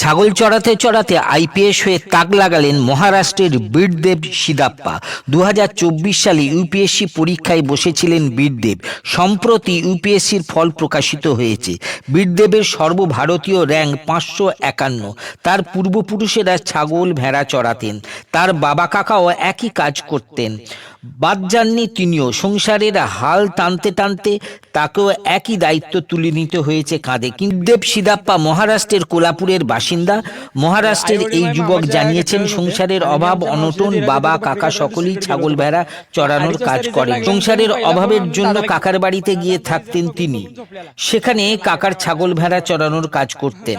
ছাগল চড়াতে চড়াতে আইপিএস হয়ে তাক লাগালেন মহারাষ্ট্রের বীরদেব সিদাপ্পা। 2024 সালে ইউপিএসসি পরীক্ষায় বসেছিলেন বীরদেব। সম্প্রতি ইউপিএসসির ফল প্রকাশিত হয়েছে। বীরদেবের সর্বভারতীয় র্যাঙ্ক 551। তার পূর্বপুরুষেরা ছাগল ভেড়া চড়াতেন। তার বাবা কাকাও একই কাজ করতেন। বাদ যাননি তিনিও। সংসারের হাল টানতে টানতে তাকেও একই দায়িত্ব তুলে নিতে হয়েছে কাঁধে। বীরদেব সিদাপ্পা মহারাষ্ট্রের কোলাপুরের বাসিন্দা। মহারাষ্ট্রের এই যুবক জানিয়েছেন, সংসারের অভাব অনটন, বাবা কাকা সকলেই ছাগল ভেড়া চড়ানোর কাজ করেন। সংসারের অভাবের জন্য কাকার বাড়িতে গিয়ে থাকতেন তিনি। সেখানে কাকার ছাগল ভেড়া চড়ানোর কাজ করতেন।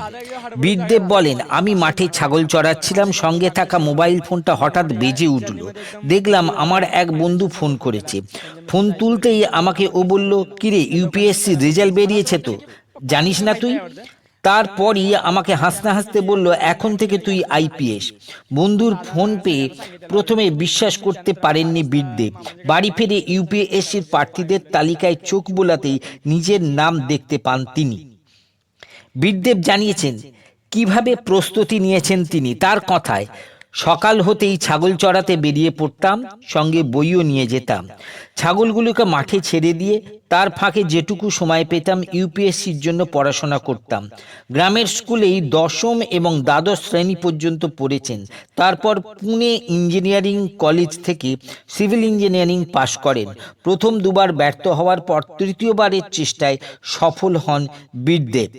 বীরদেব বলেন, আমি মাঠে ছাগল চড়াচ্ছিলাম, সঙ্গে থাকা মোবাইল ফোনটা হঠাৎ বেজে উঠল। দেখলাম আমার এক বন্ধু ফোন করেছে। ফোন তুলতেই আমাকে ও বলল, কিরে ইউপিএসসি রেজাল্ট বেরিয়েছে তো, জানিস না তুই? তারপরই আমাকে হাসতে হাসতে বলল, এখন থেকে তুই আইপিএস। বন্ধুর ফোন পেয়ে প্রথমে বিশ্বাস করতে পারেননি বীরদেব। বাড়ি ফিরে ইউপিএসসির প্রার্থীদের তালিকায় চোখ বোলাতেই নিজের নাম দেখতে পান তিনি। বীরদেব জানিয়েছেন কিভাবে প্রস্তুতি নিয়েছেন তিনি। তার কথায়, সকাল হতেই ছাগল চড়াতে বেরিয়ে পড়তাম, সঙ্গে বইও নিয়ে যেতাম। ছাগলগুলোকে মাঠে ছেড়ে দিয়ে তার ফাঁকে যেটুকু সময় পেতাম ইউপিএসসির জন্য পড়াশোনা করতাম। গ্রামের স্কুলেই দশম এবং দ্বাদশ শ্রেণী পর্যন্ত পড়েছেন। তারপর পুনে ইঞ্জিনিয়ারিং কলেজ থেকে সিভিল ইঞ্জিনিয়ারিং পাশ করেন। প্রথম দুবার ব্যর্থ হওয়ার পর তৃতীয়বারের চেষ্টায় সফল হন বীরদেব।